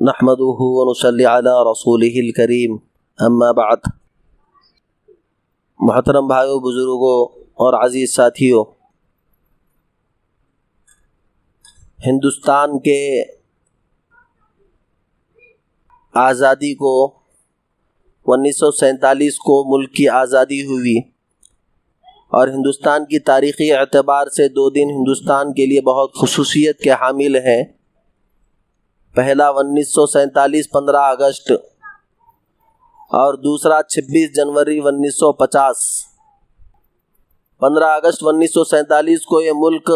نحمده ونصلي على رسوله الكريم اما بعد۔ محترم بھائیوں، بزرگوں اور عزیز ساتھیوں، ہندوستان کے آزادی کو 1947 کو ملک کی آزادی ہوئی اور ہندوستان کی تاریخی اعتبار سے دو دن ہندوستان کے لیے بہت خصوصیت کے حامل ہیں۔ پہلا 1947 15 اگست اور دوسرا 26 جنوری 1950۔ 15 اگست 1947 کو یہ ملک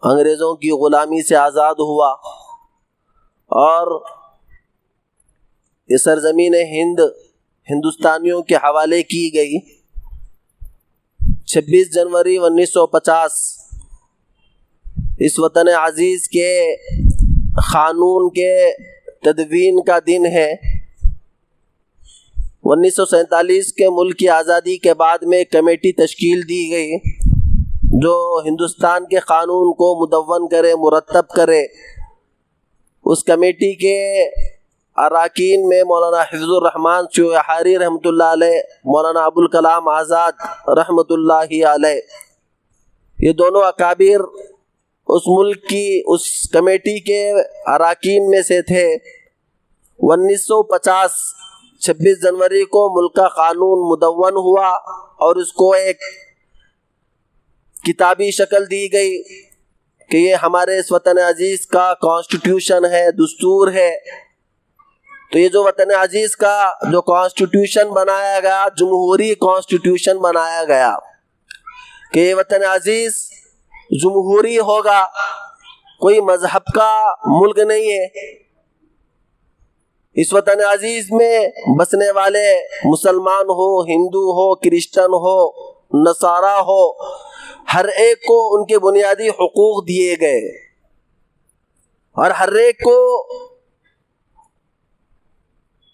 انگریزوں کی غلامی سے آزاد ہوا اور یہ سرزمین ہند ہندوستانیوں کے حوالے کی گئی۔ 26 جنوری 1950 اس وطن عزیز کے قانون کے تدوین کا دن ہے۔ 1947 کے ملک کی آزادی کے بعد میں کمیٹی تشکیل دی گئی جو ہندوستان کے قانون کو مدون کرے، مرتب کرے۔ اس کمیٹی کے اراکین میں مولانا حفظ الرحمان شیوہاری رحمۃ اللہ علیہ، مولانا ابوالکلام آزاد رحمۃ اللہ علیہ، یہ دونوں اکابر اس ملک کی اس کمیٹی کے اراکین میں سے تھے۔ 1950 26 جنوری کو ملک کا قانون مدون ہوا اور اس کو ایک کتابی شکل دی گئی کہ یہ ہمارے اس وطن عزیز کا کانسٹیٹیوشن ہے، دستور ہے۔ تو یہ جو وطن عزیز کا جو کانسٹیٹیوشن بنایا گیا، جمہوری کانسٹیٹیوشن بنایا گیا کہ یہ وطن عزیز جمہوری ہوگا، کوئی مذہب کا ملک نہیں ہے۔ اس وطن عزیز میں بسنے والے مسلمان ہو، ہندو ہو، کرسچن ہو، نصارہ ہو، ہر ایک کو ان کے بنیادی حقوق دیے گئے اور ہر ایک کو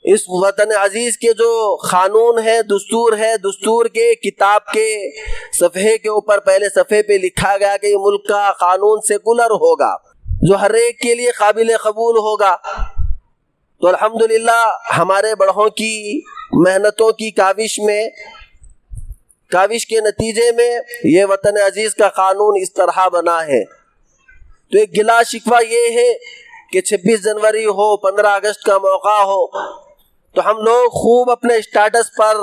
اس وطن عزیز کے جو قانون ہے، دستور ہے، دستور کے کتاب کے صفحے کے اوپر پہلے صفحے پہ لکھا گیا کہ یہ ملک کا قانون سیکولر ہوگا، جو ہر ایک کے لیے قابل قبول ہوگا۔ تو الحمدللہ ہمارے بڑوں کی محنتوں کی کاوش کے نتیجے میں یہ وطن عزیز کا قانون اس طرح بنا ہے۔ تو ایک گلا شکوہ یہ ہے کہ 26 جنوری ہو، 15 اگست کا موقع ہو تو ہم لوگ خوب اپنے اسٹیٹس پر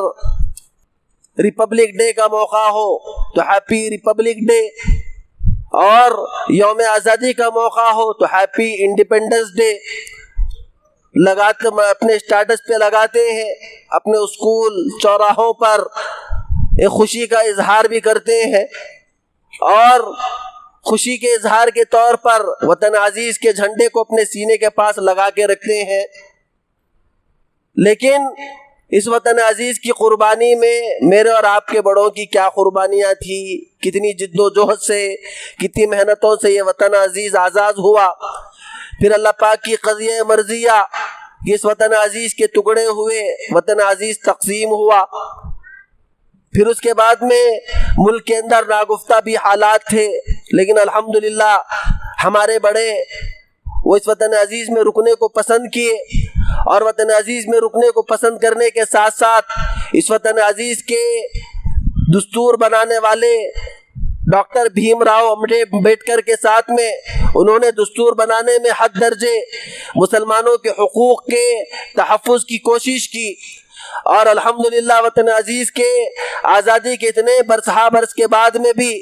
ریپبلک ڈے کا موقع ہو تو ہیپی ریپبلک ڈے، اور یوم آزادی کا موقع ہو تو ہیپی انڈیپینڈنس ڈے لگاتے اپنے اسٹیٹس پہ لگاتے ہیں۔ اپنے اسکول چوراہوں پر ایک خوشی کا اظہار بھی کرتے ہیں اور خوشی کے اظہار کے طور پر وطن عزیز کے جھنڈے کو اپنے سینے کے پاس لگا کے رکھتے ہیں۔ لیکن اس وطن عزیز کی قربانی میں میرے اور آپ کے بڑوں کی کیا قربانیاں تھی، کتنی جد و جہد سے، کتنی محنتوں سے یہ وطن عزیز آزاد ہوا۔ پھر اللہ پاک کی قضیہ مرضیہ کہ اس وطن عزیز کے ٹکڑے ہوئے، وطن عزیز تقسیم ہوا۔ پھر اس کے بعد میں ملک کے اندر ناگفتہ بھی حالات تھے، لیکن الحمدللہ ہمارے بڑے وہ اس وطن عزیز میں رکنے کو پسند کیے، اور وطن عزیز میں رکنے کو پسند کرنے کے ساتھ ساتھ اس وطن عزیز کے دستور بنانے والے ڈاکٹر بھیم راؤ امبیڈکر کے ساتھ میں انہوں نے دستور بنانے میں حد درجے مسلمانوں کے حقوق کے تحفظ کی کوشش کی، اور الحمدللہ وطن عزیز کے آزادی کے اتنے برس کے بعد میں بھی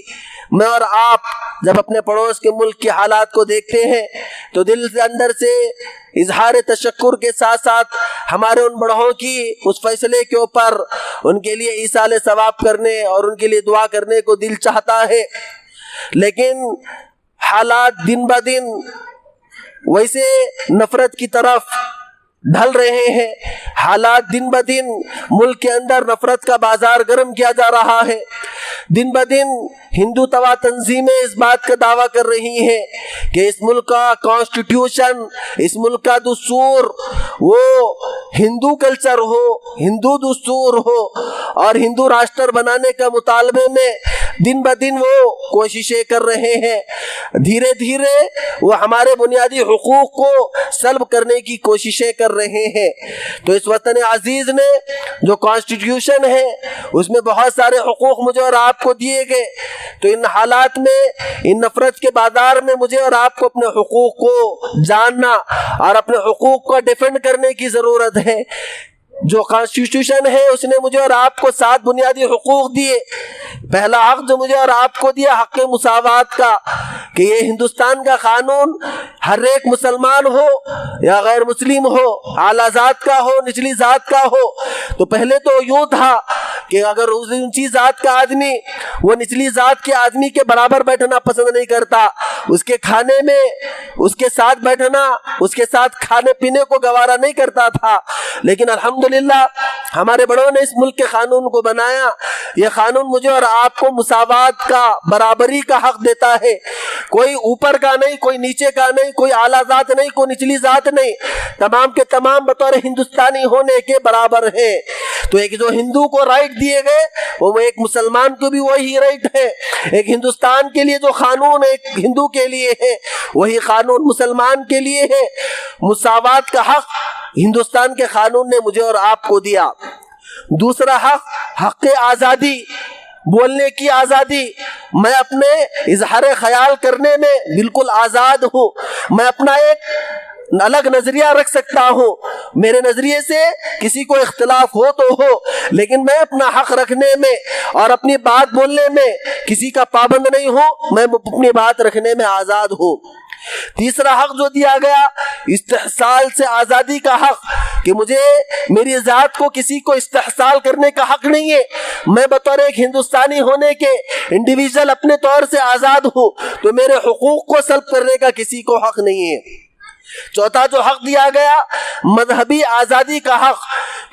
میں اور آپ جب اپنے پڑوس کے ملک کے حالات کو دیکھتے ہیں تو دل کے اندر سے اظہار تشکر کے ساتھ ساتھ ہمارے ان بڑوں کی اس فیصلے کے اوپر ان کے لیے ایصال ثواب کرنے اور ان کے لیے دعا کرنے کو دل چاہتا ہے۔ لیکن حالات دن بہ دن ویسے نفرت کی طرف ڈھل رہے ہیں، حالات دن بہ دن ملک کے اندر نفرت کا بازار گرم کیا جا رہا ہے۔ دن بہ دن ہندو توا تنظیمیں اس بات کا دعویٰ کر رہی ہیں کہ اس ملک کا کانسٹیٹیوشن، اس ملک کا دستور وہ ہندو کلچر ہو، ہندو دستور ہو، اور ہندو راشٹر بنانے کا مطالبے میں دن بہ دن وہ کوششیں کر رہے ہیں۔ دھیرے دھیرے وہ ہمارے بنیادی حقوق کو سلب کرنے کی کوششیں کر رہے ہیں۔ تو اس وطن عزیز نے جو کانسٹیٹیوشن ہے اس میں بہت سارے حقوق مجھے اور آپ کو دیے گئے، تو ان حالات میں، ان نفرت کے بازار میں مجھے اور آپ کو اپنے حقوق کو جاننا اور اپنے حقوق کو ڈیفینڈ کرنے کی ضرورت ہے۔ جو کانسٹیٹیوشن ہے اس نے مجھے اور آپ کو 7 بنیادی حقوق دیے۔ پہلا حق جو مجھے اور آپ کو دیا، حق مساوات کا، کہ یہ ہندوستان کا قانون ہر ایک مسلمان ہو یا غیر مسلم ہو، اعلیٰ ذات کا ہو، نچلی ذات کا ہو۔ تو پہلے تو یوں تھا کہ اگر اونچی ذات کا آدمی وہ نچلی ذات کے آدمی کے برابر بیٹھنا پسند نہیں کرتا، اس کے کھانے میں اس کے ساتھ بیٹھنا، اس کے ساتھ کھانے پینے کو گوارا نہیں کرتا تھا، لیکن الحمدللہ ہمارے بڑوں نے اس ملک کے قانون کو بنایا۔ یہ قانون مجھے اور آپ کو مساوات کا، برابری کا حق دیتا ہے۔ کوئی اوپر کا نہیں، کوئی نیچے کا نہیں، کوئی اعلیٰ ذات نہیں، کوئی نچلی ذات نہیں، تمام کے تمام بطور ہندوستانی ہونے کے برابر ہیں۔ تو ایک جو ہندو کو رائٹ دیے گئے وہ ایک مسلمان کو بھی وہی رائٹ ہے۔ ایک ہندوستان کے لیے جو قانون ایک ہندو کے لیے ہے وہی قانون مسلمان کے لیے ہے۔ مساوات کا حق ہندوستان کے قانون نے مجھے اور آپ کو دیا۔ دوسرا حق، حق آزادی، بولنے کی آزادی۔ میں اپنے اظہار خیال کرنے میں بالکل آزاد ہوں۔ میں اپنا ایک الگ نظریہ رکھ سکتا ہوں، میرے نظریے سے کسی کو اختلاف ہو تو ہو، لیکن میں اپنا حق رکھنے میں اور اپنی بات بولنے میں کسی کا پابند نہیں ہوں، میں اپنی بات رکھنے میں آزاد ہوں۔ تیسرا حق جو دیا گیا، استحصال سے آزادی کا حق، کہ مجھے میری ذات کو کسی کو استحصال کرنے کا حق نہیں ہے۔ میں بطور ایک ہندوستانی ہونے کے انڈیویژل اپنے طور سے آزاد ہوں، تو میرے حقوق کو سلب کرنے کا کسی کو حق نہیں ہے۔ چوتھا جو حق دیا گیا، مذہبی آزادی کا حق،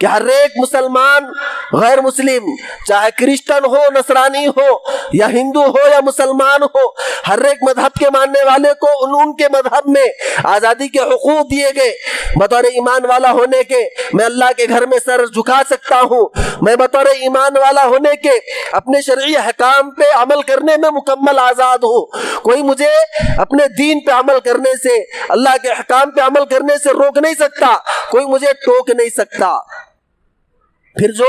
کہ ہر ایک مسلمان، غیر مسلم، چاہے کرسچن ہو، نصرانی ہو، یا ہندو ہو یا مسلمان ہو، ہر ایک مذہب کے ماننے والے کو ان کے مذہب میں آزادی کے حقوق دیے گئے۔ بطور ایمان والا ہونے کے میں اللہ کے گھر میں سر جھکا سکتا ہوں، میں بطور ایمان والا ہونے کے اپنے شرعی احکام پہ عمل کرنے میں مکمل آزاد ہوں۔ کوئی مجھے اپنے دین پہ عمل کرنے سے، اللہ کے احکام پہ عمل کرنے سے روک نہیں سکتا، کوئی مجھے ٹوک نہیں سکتا۔ پھر جو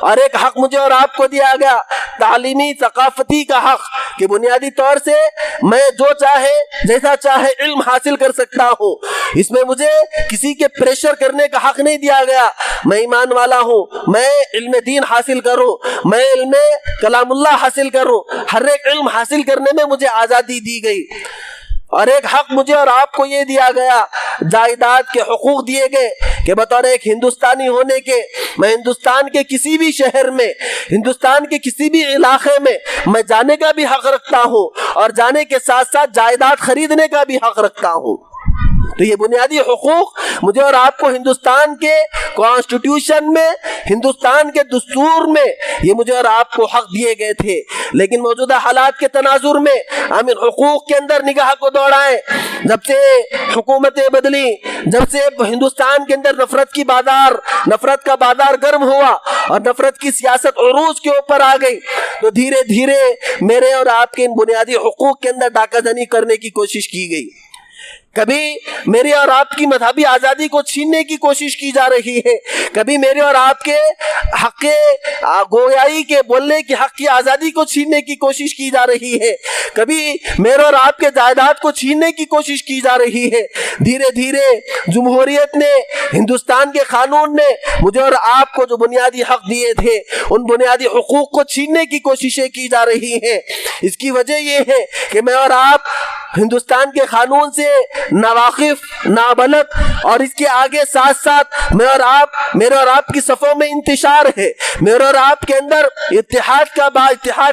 اور ایک حق مجھے اور آپ کو دیا گیا، تعلیمی ثقافتی کا حق، کہ بنیادی طور سے میں جو چاہے جیسا چاہے علم حاصل کر سکتا ہوں، اس میں مجھے کسی کے پریشر کرنے کا حق نہیں دیا گیا۔ میں ایمان والا ہوں، میں علم دین حاصل کروں، میں علم کلام اللہ حاصل کروں، ہر ایک علم حاصل کرنے میں مجھے آزادی دی گئی۔ اور ایک حق مجھے اور آپ کو یہ دیا گیا، جائیداد کے حقوق دیے گئے، کہ بطور ایک ہندوستانی ہونے کے میں ہندوستان کے کسی بھی شہر میں، ہندوستان کے کسی بھی علاقے میں جانے کا بھی حق رکھتا ہوں، اور جانے کے ساتھ ساتھ جائیداد خریدنے کا بھی حق رکھتا ہوں۔ تو یہ بنیادی حقوق مجھے اور آپ کو ہندوستان کے کانسٹیٹیوشن میں، ہندوستان کے دستور میں، یہ مجھے اور آپ کو حق دیے گئے تھے۔ لیکن موجودہ حالات کے تناظر میں ہم ان حقوق کے اندر نگاہ کو دوڑائیں۔ جب سے حکومتیں بدلی، جب سے ہندوستان کے اندر نفرت کا بازار گرم ہوا اور نفرت کی سیاست عروج کے اوپر آ گئی، تو دھیرے دھیرے میرے اور آپ کے ان بنیادی حقوق کے اندر ڈاکہ زنی کرنے کی کوشش کی گئی۔ کبھی میرے اور آپ کی مذہبی آزادی کو چھیننے کی کوشش کی جا رہی ہے، کبھی میرے اور آپ کے حق گویائی کے، بولنے کے حق کی آزادی کو چھیننے کی کوشش کی جا رہی ہے، کبھی میرے اور آپ کے جائیداد کو چھیننے کی کوشش کی جا رہی ہے۔ دھیرے دھیرے جمہوریت نے، ہندوستان کے قانون نے مجھے اور آپ کو جو بنیادی حق دیے تھے، ان بنیادی حقوق کو چھیننے کی کوششیں کی جا رہی ہیں۔ اس کی وجہ یہ ہے کہ میں اور آپ ہندوستان کے قانون سے ناواقف، نابلد، اور اس کے آگے ساتھ ساتھ میرے اور آپ کی صفوں میں انتشار ہے، میرے اور آپ کے اندر اتحاد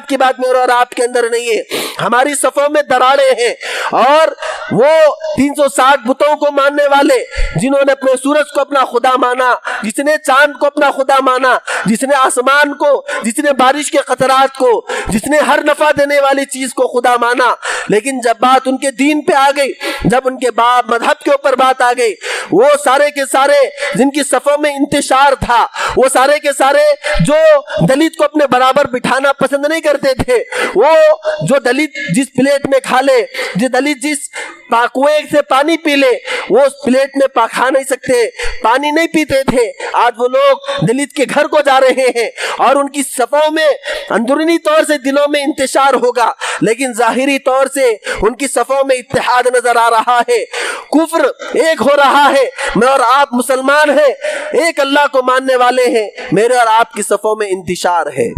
کی بات میرے اور آپ کے اندر نہیں ہے، ہماری صفوں میں دراڑیں ہیں، اور وہ 360 بتوں کو ماننے والے جنہوں نے اپنے سورج کو اپنا خدا مانا، جس نے چاند کو اپنا خدا مانا، جس نے آسمان کو، جس نے بارش کے قطرات کو، جس نے ہر نفع دینے والی چیز کو خدا مانا، لیکن جب بات ان کے دین پہ آ گئی، جب ان کے مذہب کے اوپر بات آ گئی، وہ سارے کے سارے جن کی صفوں میں انتشار تھا، وہ سارے کے سارے جو دلت کو اپنے برابر بٹھانا پسند نہیں کرتے تھے، وہ جو دلت جس پلیٹ میں کھا لے، جو دلت جس کنویں سے پانی پی لے، وہ اس پلیٹ میں کھا نہیں سکتے، پانی نہیں پیتے تھے، آج وہ لوگ دلت کے گھر کو جا رہے ہیں اور ان کی صفوں میں اندرونی طور سے دلوں میں انتشار ہوگا، لیکن ظاہری طور سے ان کی صفوں میں اتحاد نظر آ رہا ہے، کفر ایک ہو رہا ہے، میں اور آپ مسلمان ہیں، ایک اللہ کو ماننے والے ہیں، میرے اور آپ کی صفوں میں انتشار ہے۔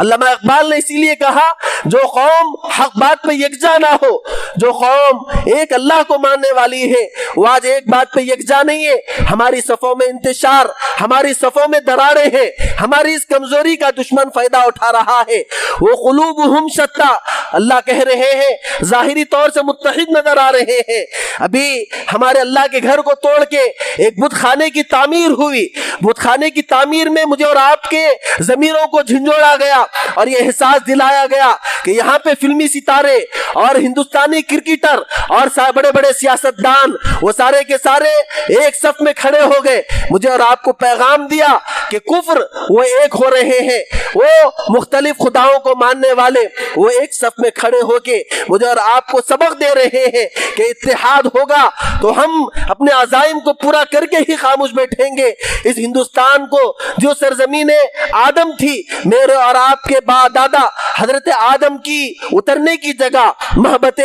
علامہ اقبال نے اسی لیے کہا جو قوم حق بات پہ یکجا نہ ہو، جو قوم ایک اللہ کو ماننے والی ہے، وہ آج ایک بات پہ یکجا نہیں ہے، ہماری صفوں میں انتشار، ہماری صفوں میں دراڑیں ہیں، ہماری اس کمزوری کا دشمن فائدہ اٹھا رہا ہے۔ وہ قلوبہم شتیٰ، اللہ کہہ رہے ہیں، ظاہری طور سے متحد نظر آ رہے ہیں، ابھی ہمارے اللہ کے گھر کو توڑ کے ایک بت خانے کی تعمیر ہوئی، بت خانے کی تعمیر میں مجھے اور آپ کے ضمیروں کو جھنجھوڑا گیا اور یہ احساس دلایا گیا کہ یہاں پہ فلمی ستارے اور ہندوستانی کرکٹر اور بڑے بڑے سیاستدان وہ سارے کے سارے ایک صف میں کھڑے ہو گئے، مجھے اور آپ کو پیغام دیا کہ کفر وہ ایک ہو رہے ہیں، وہ مختلف خداؤں کو ماننے والے وہ ایک صف میں کھڑے ہو کے مجھے اور آپ کو سبق دے رہے ہیں کہ اتحاد ہوگا تو ہم اپنے عزائم کو پورا کر کے ہی خاموش بیٹھیں گے۔ اس ہندوستان کو جو سرزمین آدم تھی، میرے اور آپ کے دادا حضرت آدم کی اترنے کی جگہ محبت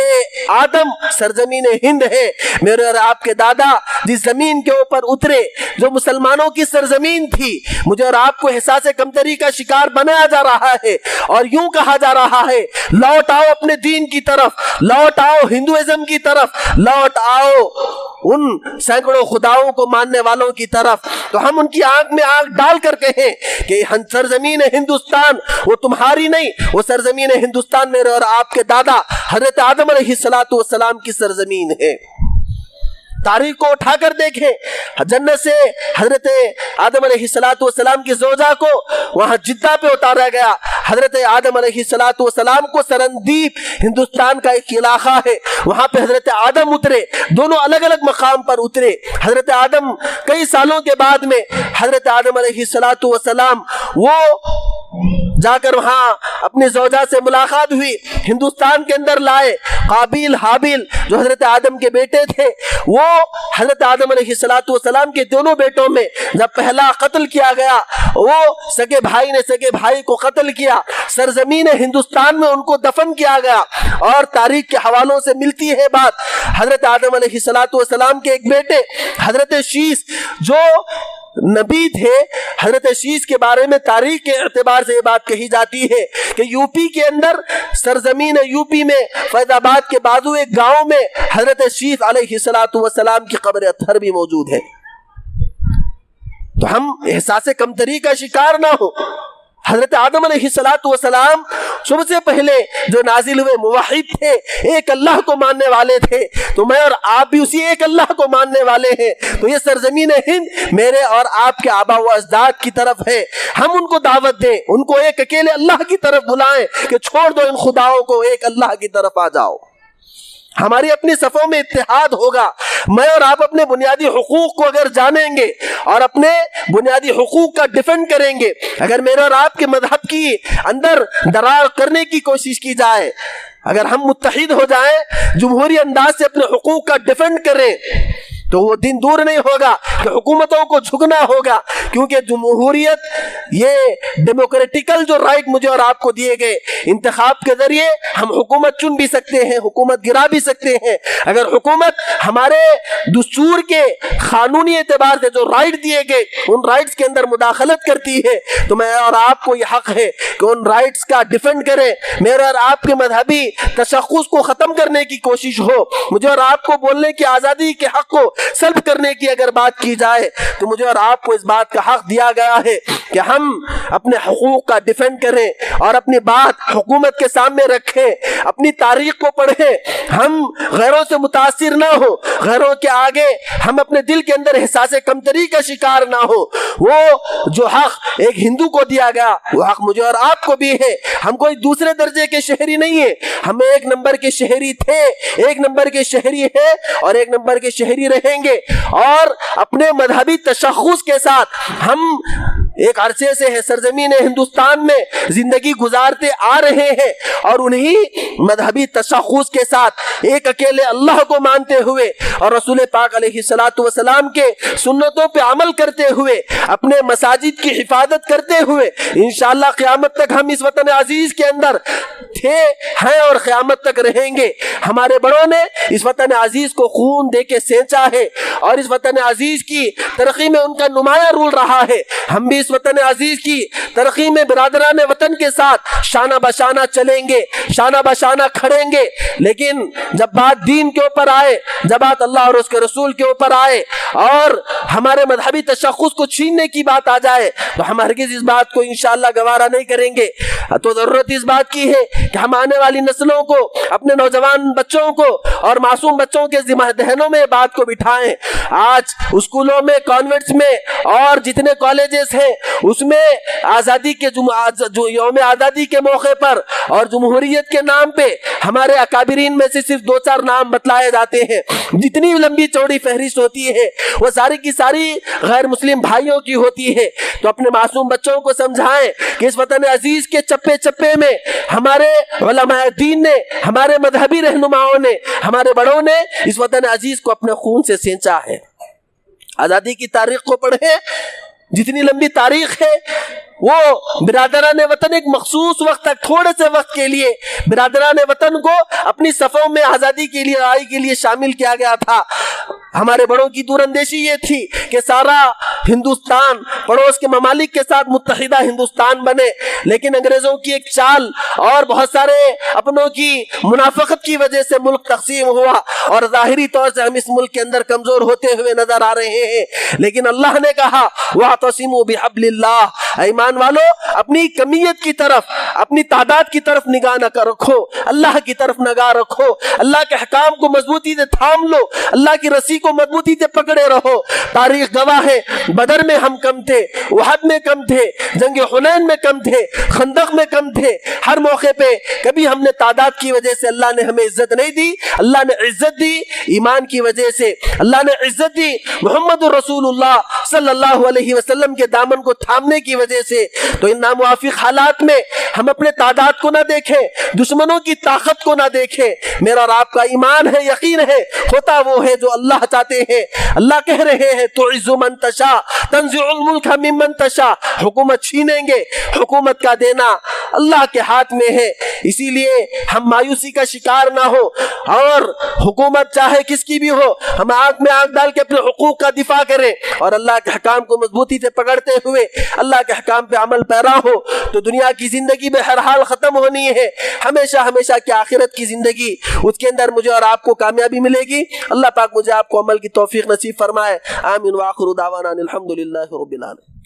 آدم سرزمین ہند ہے، میرے اور آپ کے دادا جس زمین کے اوپر اترے جو مسلمانوں کی سرزمین تھی، مجھے اور آپ کو احساس کمتری کا شکار بنایا جا رہا ہے اور یوں کہا جا رہا ہے لوٹ آؤ اپنے دین کی طرف، لوٹ آؤ ہندوازم کی طرف، لوٹ آؤ ان سینکڑوں خداؤں کو ماننے والوں کی طرف۔ تو ہم ان کی آنکھ میں آنکھ ڈال کر کہیں کہ سرزمین ہندوستان وہ تمہاری نہیں، وہ سرزمین ہندوستان میرے اور آپ کے دادا حضرت آدم علیہ السلام کی سرزمین ہے۔ تاریخ کو اٹھا کر دیکھیں، جنت سے حضرت آدم علیہ السلام کی زوجہ کو وہاں جدہ پہ اتارا گیا، حضرت آدم علیہ السلام کو سرندیپ ہندوستان کا ایک علاقہ ہے، وہاں پہ حضرت آدم اترے، دونوں الگ الگ مقام پر اترے۔ حضرت آدم کئی سالوں کے بعد میں حضرت آدم علیہ السلام وہ جا کر وہاں اپنی زوجہ سے ملاقات ہوئی، ہندوستان کے اندر لائے قابیل حابیل جو حضرت آدم کے بیٹے تھے، وہ حضرت آدم علیہ السلام کے دونوں بیٹوں میں جب پہلا قتل کیا گیا، وہ سگے بھائی نے سگے بھائی کو قتل کیا، سرزمین ہندوستان میں ان کو دفن کیا گیا، اور تاریخ کے حوالوں سے ملتی ہے بات، حضرت آدم علیہ السلام کے ایک بیٹے حضرت شیش جو نبی تھے، حضرت شیش کے بارے میں تاریخ کے اعتبار سے یہ بات کہی جاتی ہے کہ یوپی کے اندر سرزمین یوپی میں فیض آباد کے بازو ایک گاؤں میں حضرت شیش علیہ السلام کی قبر اطہر بھی موجود ہے۔ تو ہم احساس کمتری کا شکار نہ ہو۔ حضرت آدم علیہ السلام سب سے پہلے جو نازل ہوئے موحد تھے، ایک اللہ کو ماننے والے تھے، تو میں اور آپ بھی اسی ایک اللہ کو ماننے والے ہیں۔ تو یہ سرزمین ہند میرے اور آپ کے آبا و اجداد کی طرف ہے، ہم ان کو دعوت دیں، ان کو ایک اکیلے اللہ کی طرف بلائیں کہ چھوڑ دو ان خداؤں کو، ایک اللہ کی طرف آ جاؤ۔ ہماری اپنی صفوں میں اتحاد ہوگا، میں اور آپ اپنے بنیادی حقوق کو اگر جانیں گے اور اپنے بنیادی حقوق کا ڈیفینڈ کریں گے، اگر میرے اور آپ کے مذہب کی اندر درار کرنے کی کوشش کی جائے، اگر ہم متحد ہو جائیں، جمہوری انداز سے اپنے حقوق کا ڈیفینڈ کریں، تو وہ دن دور نہیں ہوگا کہ حکومتوں کو جھکنا ہوگا، کیونکہ جمہوریت یہ ڈیموکریٹیکل جو رائٹ مجھے اور آپ کو دیے گئے، انتخاب کے ذریعے ہم حکومت چن بھی سکتے ہیں، حکومت گرا بھی سکتے ہیں۔ اگر حکومت ہمارے دستور کے قانونی اعتبار سے جو رائٹ دیے گئے ان رائٹس کے اندر مداخلت کرتی ہے، تو میں اور آپ کو یہ حق ہے کہ ان رائٹس کا ڈیفینڈ کریں، میرے اور آپ کے مذہبی تشخص کو ختم کرنے کی کوشش ہو، مجھے اور آپ کو بولنے کی آزادی کے حق کو سلب کرنے کی اگر بات کی جائے، تو مجھے اور آپ کو اس بات کا حق دیا گیا ہے کہ ہم اپنے حقوق کا ڈیفینڈ کریں اور اپنی بات حکومت کے سامنے رکھیں، اپنی تاریخ کو پڑھیں، ہم غیروں سے متاثر نہ ہو، غیروں کے آگے ہم اپنے دل کے اندر احساس کمتری کا شکار نہ ہو۔ وہ جو حق ایک ہندو کو دیا گیا وہ حق مجھے اور آپ کو بھی ہے۔ ہم کوئی دوسرے درجے کے شہری نہیں ہیں، ہم ایک نمبر کے شہری تھے، ایک نمبر کے شہری ہے اور ایک نمبر کے شہری رہیں گے، اور اپنے مذہبی تشخص کے ساتھ ہم ایک عرصے سے سرزمین ہندوستان میں زندگی گزارتے آ رہے ہیں، اور انہی مذہبی تشخص کے ساتھ ایک اکیلے اللہ کو مانتے ہوئے اور رسول پاک علیہ السلام کے سنتوں پہ عمل کرتے ہوئے، اپنے مساجد کی حفاظت کرتے ہوئے انشاءاللہ قیامت تک ہم اس وطن عزیز کے اندر تھے، ہیں اور قیامت تک رہیں گے۔ ہمارے بڑوں نے اس وطن عزیز کو خون دے کے سینچا ہے، اور اس وطن عزیز کی ترقی میں ان کا نمایاں رول رہا ہے۔ ہم بھی اس وطن عزیز کی ترقی میں برادران وطن کے ساتھ شانہ بشانہ چلیں گے، شانہ بشانہ کھڑیں گے، لیکن جب بات دین کے اوپر آئے، جب بات اللہ اور اس کے رسول کے اوپر آئے اور ہمارے مذہبی تشخص کو چھیننے کی بات آ جائے تو ہم ہرگز اس بات کو انشاءاللہ گوارا نہیں کریں گے۔ تو ضرورت اس بات کی ہے کہ ہم آنے والی نسلوں کو، اپنے نوجوان بچوں کو اور معصوم بچوں کے ذہنوں میں بات کو بٹھائیں۔ آج اسکولوں میں، کانوینٹس میں اور جتنے کالجز ہیں اس میں آزادی کے جو یوم آزادی کے موقع پر اور جمہوریت کے نام پہ ہمارے اکابرین میں سے صرف 2-4 نام بتلائے جاتے ہیں۔ جتنی لمبی چوڑی فہرست ہوتی ہے وہ ساری کی ساری غیر مسلم بھائیوں کی ہوتی ہے۔ تو اپنے معصوم بچوں کو سمجھائیں کہ اس وطن عزیز کے چپے چپے میں ہمارے علماء دین نے، ہمارے مذہبی رہنماؤں نے، ہمارے بڑوں نے اس وطن عزیز کو اپنے خون سے سینچا ہے۔ آزادی کی تاریخ کو پڑھیں، جتنی لمبی تاریخ ہے وہ برادران وطن ایک مخصوص وقت تک، تھوڑے سے وقت کے لیے برادران وطن کو اپنی صفوں میں آزادی کے لیے، لڑائی کے لیے شامل کیا گیا تھا۔ ہمارے بڑوں کی دور اندیشی یہ تھی کہ سارا ہندوستان پڑوس کے ممالک کے ساتھ متحدہ ہندوستان بنے، لیکن انگریزوں کی ایک چال اور بہت سارے اپنوں کی منافقت کی وجہ سے ملک تقسیم ہوا، اور ظاہری طور سے ہم اس ملک کے اندر کمزور ہوتے ہوئے نظر آ رہے ہیں۔ لیکن اللہ نے کہا وَاعْتَصِمُوا بِحَبْلِ اللَّهِ، ایمان والو اپنی کمیت کی طرف، اپنی تعداد کی طرف نگاہ نہ رکھو، اللہ کی طرف نگاہ رکھو، اللہ کے حکام کو مضبوطی سے تھام لو، اللہ کی رسی کو مضبوطی سے پکڑے رہو۔ تاریخ گواہ ہے بدر میں ہم کم تھے، احد میں کم تھے، جنگ حنین میں کم تھے، خندق میں کم تھے، ہر موقع پہ کبھی ہم نے تعداد کی وجہ سے اللہ نے ہمیں عزت نہیں دی، اللہ نے عزت دی ایمان کی وجہ سے، اللہ نے عزت دی محمد رسول اللہ صلی اللہ علیہ وسلم کے دامن کو تھامنے کی وجہ سے۔ تو ان ناموافق حالات میں ہم اپنے تعداد کو نہ دیکھیں، دشمنوں کی طاقت کو نہ دیکھیں، میرا اور آپ کا ایمان ہے، یقین ہے، ہوتا وہ ہے جو اللہ چاہتے ہیں۔ اللہ کہہ رہے ہیں تُعِزُّ مَن تَشَاءُ تَنزِعُ الْمُلْكَ مِمَّن تَشَاءُ، حکومت چھینیں گے، حکومت کا دینا اللہ کے ہاتھ میں ہے۔ اسی لیے ہم مایوسی کا شکار نہ ہو، اور حکومت چاہے کس کی بھی ہو، ہم آنکھ میں آنکھ ڈال کے اپنے حقوق کا دفاع کریں اور اللہ کے حکام کو مضبوطی سے پکڑتے ہوئے اللہ کے حکام پہ عمل پیرا ہو، تو دنیا کی زندگی بہرحال ختم ہونی ہے، ہمیشہ ہمیشہ کی آخرت کی زندگی، اس کے اندر مجھے اور آپ کو کامیابی ملے گی۔ اللہ پاک مجھے آپ کو عمل کی توفیق نصیب فرمائے۔ آمین وآخر دعوانا الحمدللہ رب العالمین۔